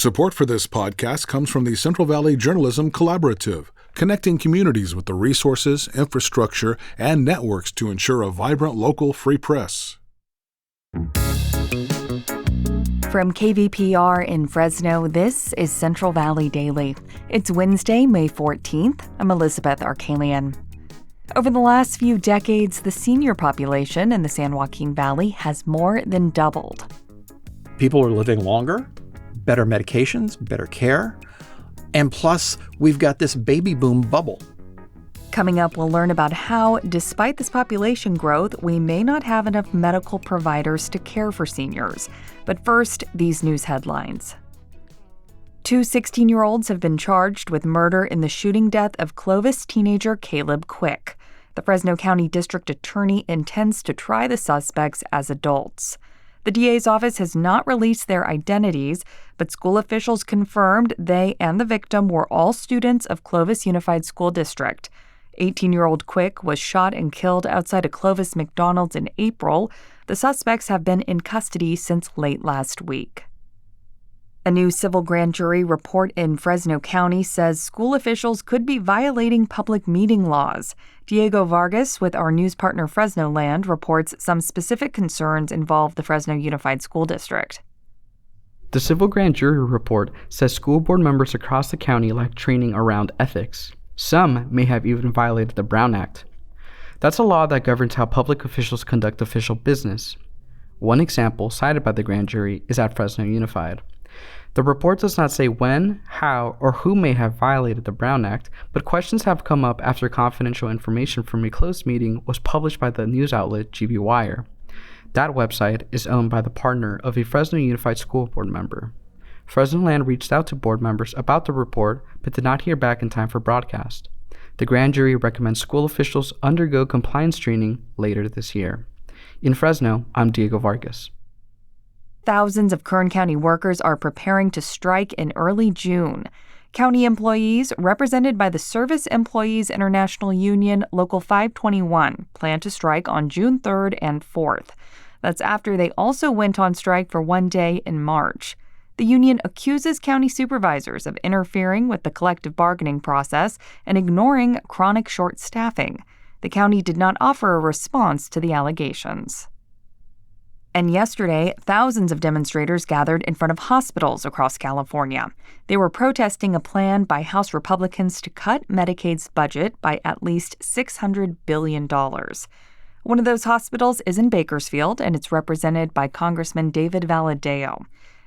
Support for this podcast comes from the Central Valley Journalism Collaborative, connecting communities with the resources, infrastructure, and networks to ensure a vibrant local free press. From KVPR in Fresno, this is Central Valley Daily. It's Wednesday, May 14th. I'm Elizabeth Arkalian. Over the last few decades, the senior population in the San Joaquin Valley has more than doubled. People are living longer, better medications, better care, and plus, we've got this baby boom bubble. Coming up, we'll learn about how, despite this population growth, we may not have enough medical providers to care for seniors. But first, these news headlines. 2 16-year-olds have been charged with murder in the shooting death of Clovis teenager Caleb Quick. The Fresno County District Attorney intends to try the suspects as adults. The DA's office has not released their identities, but school officials confirmed they and the victim were all students of Clovis Unified School District. 18-year-old Quick was shot and killed outside a Clovis McDonald's in April. The suspects have been in custody since late last week. A new civil grand jury report in Fresno County says school officials could be violating public meeting laws. Diego Vargas with our news partner Fresno Land reports some specific concerns involve the Fresno Unified School District. The civil grand jury report says school board members across the county lack training around ethics. Some may have even violated the Brown Act. That's a law that governs how public officials conduct official business. One example cited by the grand jury is at Fresno Unified. The report does not say when, how, or who may have violated the Brown Act, but questions have come up after confidential information from a closed meeting was published by the news outlet GB Wire. That website is owned by the partner of a Fresno Unified School Board member. Fresno Land reached out to board members about the report, but did not hear back in time for broadcast. The grand jury recommends school officials undergo compliance training later this year. In Fresno, I'm Diego Vargas. Thousands of Kern County workers are preparing to strike in early June. County employees, represented by the Service Employees International Union Local 521, plan to strike on June 3rd and 4th. That's after they also went on strike for one day in March. The union accuses county supervisors of interfering with the collective bargaining process and ignoring chronic short staffing. The county did not offer a response to the allegations. And yesterday, thousands of demonstrators gathered in front of hospitals across California. They were protesting a plan by House Republicans to cut Medicaid's budget by at least $600 billion. One of those hospitals is in Bakersfield, and it's represented by Congressman David Valadao.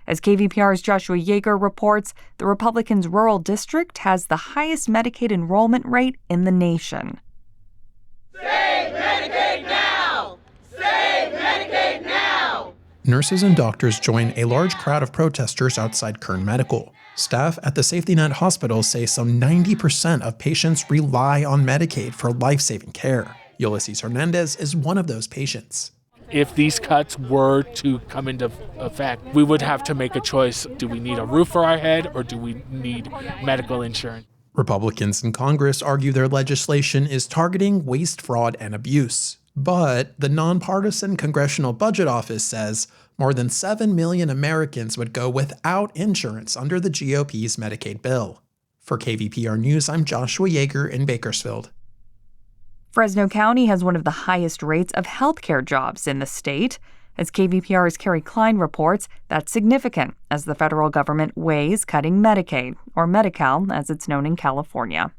As KVPR's Joshua Yeager reports, the Republicans' rural district has the highest Medicaid enrollment rate in the nation. Save Medicaid now! Save Medicaid now! Nurses and doctors join a large crowd of protesters outside Kern Medical. Staff at the Safety Net Hospital say some 90% of patients rely on Medicaid for life-saving care. Ulysses Hernandez is one of those patients. If these cuts were to come into effect, we would have to make a choice. Do we need a roof for our head, or do we need medical insurance? Republicans in Congress argue their legislation is targeting waste, fraud, and abuse. But the nonpartisan Congressional Budget Office says more than 7 million Americans would go without insurance under the GOP's Medicaid bill. For KVPR News, I'm Joshua Yeager in Bakersfield. Fresno County has one of the highest rates of healthcare jobs in the state. As KVPR's Carrie Klein reports, that's significant as the federal government weighs cutting Medicaid, or Medi-Cal as it's known in California.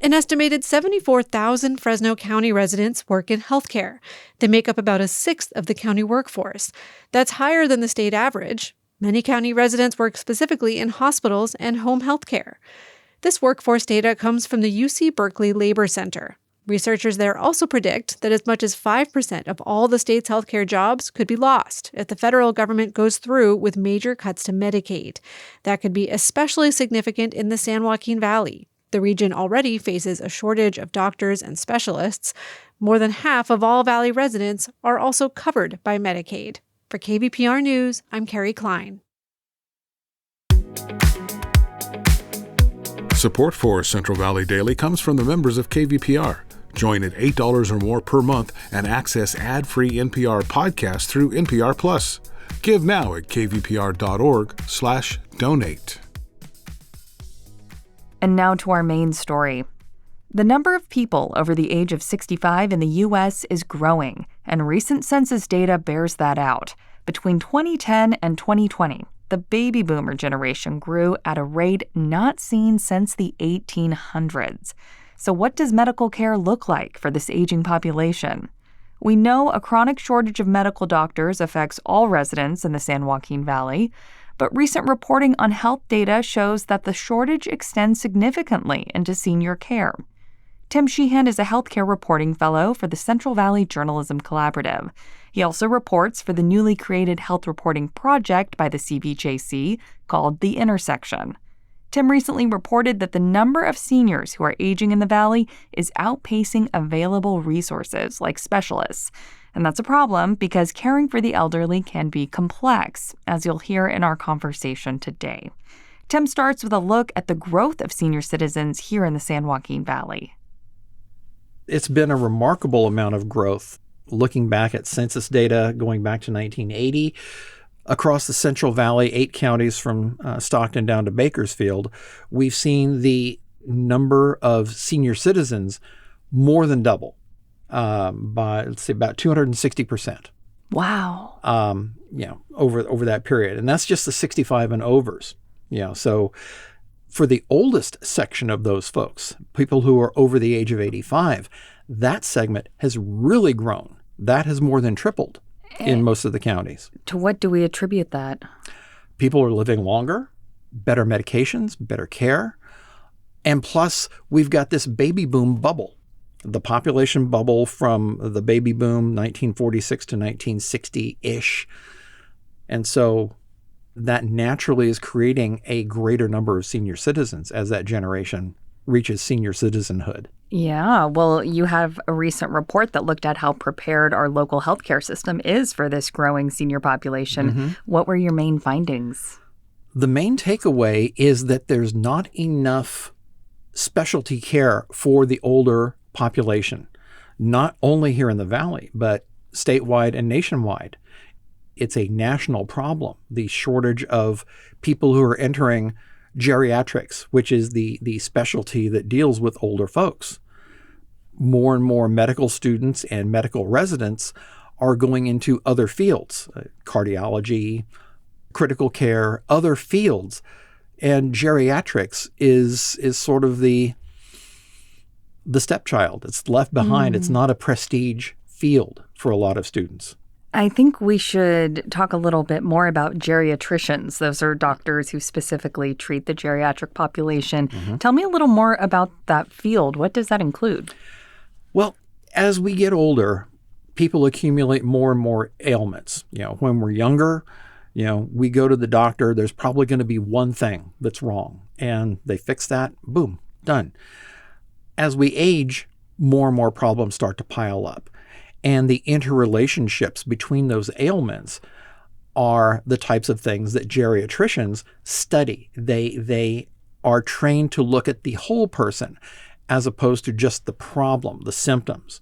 An estimated 74,000 Fresno County residents work in healthcare. They make up about a sixth of the county workforce. That's higher than the state average. Many county residents work specifically in hospitals and home healthcare. This workforce data comes from the UC Berkeley Labor Center. Researchers there also predict that as much as 5% of all the state's healthcare jobs could be lost if the federal government goes through with major cuts to Medicaid. That could be especially significant in the San Joaquin Valley. The region already faces a shortage of doctors and specialists. More than half of all Valley residents are also covered by Medicaid. For KVPR News, I'm Carrie Klein. Support for Central Valley Daily comes from the members of KVPR. Join at $8 or more per month and access ad-free NPR podcasts through NPR Plus. Give now at kvpr.org/donate. And now to our main story. The number of people over the age of 65 in the U.S. is growing, and recent census data bears that out. Between 2010 and 2020, the baby boomer generation grew at a rate not seen since the 1800s. So what does medical care look like for this aging population? We know a chronic shortage of medical doctors affects all residents in the San Joaquin Valley, but recent reporting on health data shows that the shortage extends significantly into senior care. Tim Sheehan is a healthcare reporting fellow for the Central Valley Journalism Collaborative. He also reports for the newly created health reporting project by the CVJC called The Intersection. Tim recently reported that the number of seniors who are aging in the valley is outpacing available resources like specialists. And that's a problem because caring for the elderly can be complex, as you'll hear in our conversation today. Tim starts with a look at the growth of senior citizens here in the San Joaquin Valley. It's been a remarkable amount of growth. Looking back at census data going back to 1980, across the Central Valley, 8 counties from Stockton down to Bakersfield, we've seen the number of senior citizens more than double by, let's say, about 260%. Wow. Over that period. And that's just the 65 and overs. So for the oldest section of those folks, people who are over the age of 85, that segment has really grown. That has more than tripled in most of the counties. To what do we attribute that? People are living longer, better medications, better care. And plus, we've got this baby boom bubble, the population bubble from the baby boom, 1946 to 1960-ish. And so that naturally is creating a greater number of senior citizens as that generation reaches senior citizenhood. Yeah, well, you have a recent report that looked at how prepared our local healthcare system is for this growing senior population. Mm-hmm. What were your main findings? The main takeaway is that there's not enough specialty care for the older population, not only here in the Valley, but statewide and nationwide. It's a national problem, the shortage of people who are entering geriatrics, which is the specialty that deals with older folks. More and more medical students and medical residents are going into other fields, cardiology, critical care, other fields. And geriatrics is sort of the stepchild. It's left behind. It's not a prestige field for a lot of students. I think we should talk a little bit more about geriatricians. Those are doctors who specifically treat the geriatric population. Mm-hmm. Tell me a little more about that field. What does that include? Well, as we get older, people accumulate more and more ailments. When we're younger, we go to the doctor, there's probably going to be one thing that's wrong. And they fix that, boom, done. As we age, more and more problems start to pile up. And the interrelationships between those ailments are the types of things that geriatricians study. They are trained to look at the whole person as opposed to just the problem, the symptoms.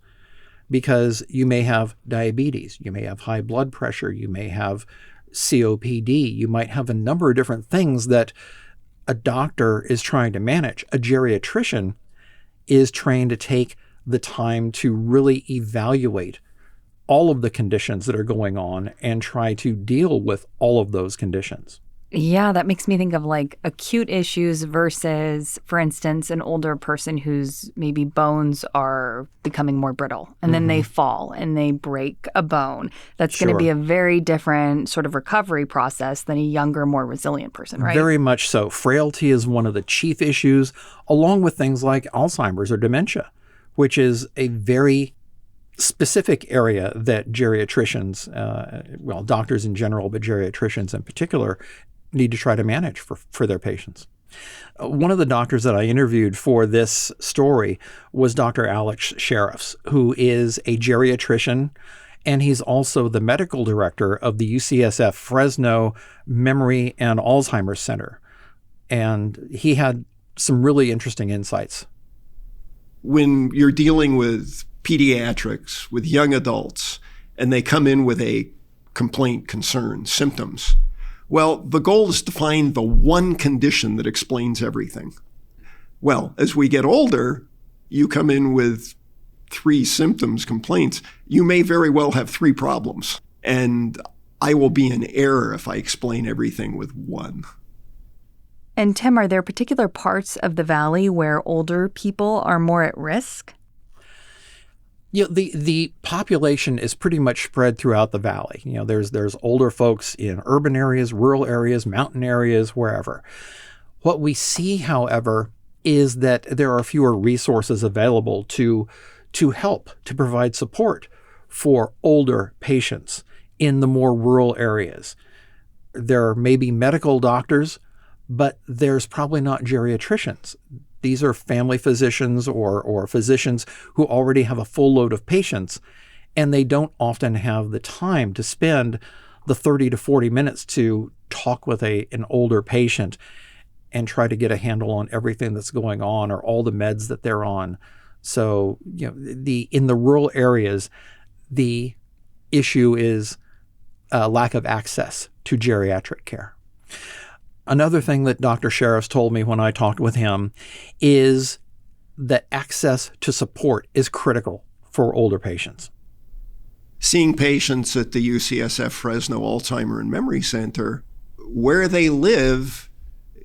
Because you may have diabetes, you may have high blood pressure, you may have COPD, you might have a number of different things that a doctor is trying to manage. A geriatrician is trained to take the time to really evaluate all of the conditions that are going on and try to deal with all of those conditions. Yeah, that makes me think of like acute issues versus, for instance, an older person whose maybe bones are becoming more brittle and then they fall and they break a bone. That's going to be a very different sort of recovery process than a younger, more resilient person, right? Very much so. Frailty is one of the chief issues, along with things like Alzheimer's or dementia, which is a very specific area that geriatricians, doctors in general, but geriatricians in particular, need to try to manage for their patients. One of the doctors that I interviewed for this story was Dr. Alex Sheriffs, who is a geriatrician, and he's also the medical director of the UCSF Fresno Memory and Alzheimer's Center. And he had some really interesting insights. When you're dealing with pediatrics, with young adults, and they come in with a complaint, concern, symptoms. Well, the goal is to find the one condition that explains everything. Well, as we get older, you come in with 3 symptoms, complaints. You may very well have 3 problems. And I will be in error if I explain everything with one. And Tim, are there particular parts of the valley where older people are more at risk? You know, the population is pretty much spread throughout the valley. You know, there's older folks in urban areas, rural areas, mountain areas, wherever. What we see, however, is that there are fewer resources available to help, to provide support for older patients in the more rural areas. There may be medical doctors, but there's probably not geriatricians. These are family physicians or physicians who already have a full load of patients, and they don't often have the time to spend the 30 to 40 minutes to talk with an older patient and try to get a handle on everything that's going on or all the meds that they're on. So, you know, in the rural areas, the issue is lack of access to geriatric care. Another thing that Dr. Sheriffs told me when I talked with him is that access to support is critical for older patients. Seeing patients at the UCSF Fresno Alzheimer and Memory Center, where they live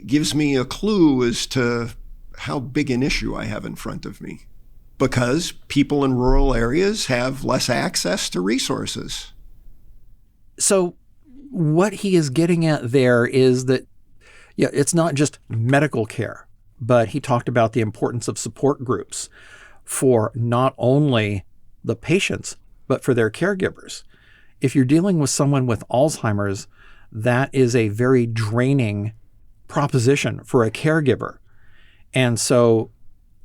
gives me a clue as to how big an issue I have in front of me. Because people in rural areas have less access to resources. So what he is getting at there is that, yeah, it's not just medical care, but he talked about the importance of support groups for not only the patients, but for their caregivers. If you're dealing with someone with Alzheimer's, that is a very draining proposition for a caregiver. And so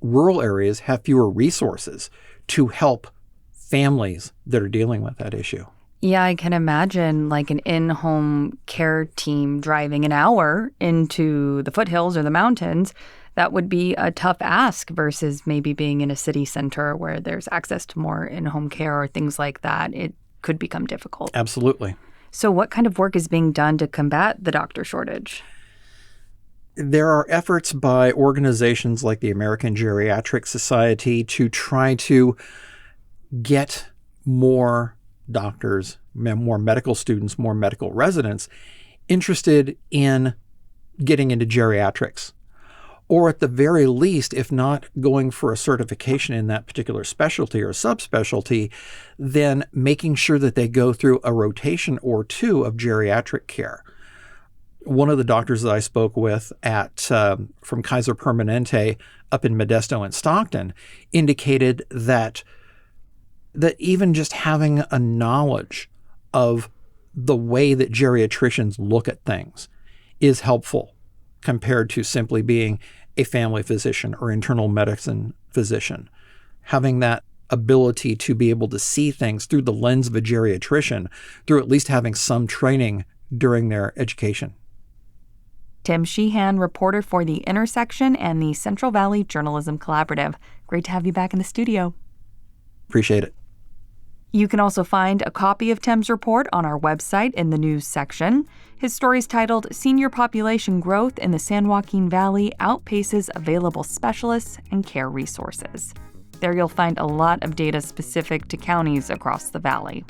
rural areas have fewer resources to help families that are dealing with that issue. Yeah, I can imagine like an in-home care team driving an hour into the foothills or the mountains. That would be a tough ask versus maybe being in a city center where there's access to more in-home care or things like that. It could become difficult. Absolutely. So what kind of work is being done to combat the doctor shortage? There are efforts by organizations like the American Geriatric Society to try to get more doctors, more medical students, more medical residents interested in getting into geriatrics. Or at the very least, if not going for a certification in that particular specialty or subspecialty, then making sure that they go through a rotation or 2 of geriatric care. One of the doctors that I spoke with from Kaiser Permanente up in Modesto and Stockton indicated that even just having a knowledge of the way that geriatricians look at things is helpful compared to simply being a family physician or internal medicine physician. Having that ability to be able to see things through the lens of a geriatrician, through at least having some training during their education. Tim Sheehan, reporter for The Intersection and the Central Valley Journalism Collaborative. Great to have you back in the studio. Appreciate it. You can also find a copy of Tim's report on our website in the news section. His story is titled Senior Population Growth in the San Joaquin Valley Outpaces Available Specialists and Care Resources. There you'll find a lot of data specific to counties across the valley.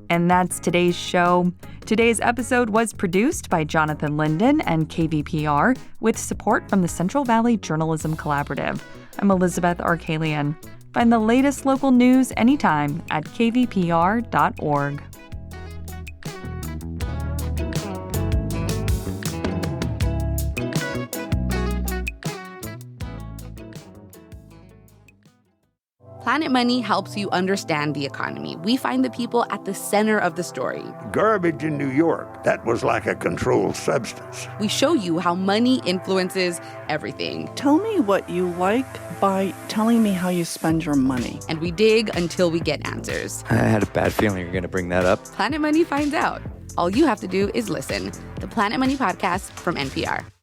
And that's today's show. Today's episode was produced by Jonathan Linden and KVPR with support from the Central Valley Journalism Collaborative. I'm Elizabeth Arkalian. Find the latest local news anytime at kvpr.org. Planet Money helps you understand the economy. We find the people at the center of the story. Garbage in New York, that was like a controlled substance. We show you how money influences everything. Tell me what you like by telling me how you spend your money. And we dig until we get answers. I had a bad feeling you were going to bring that up. Planet Money finds out. All you have to do is listen. The Planet Money Podcast from NPR.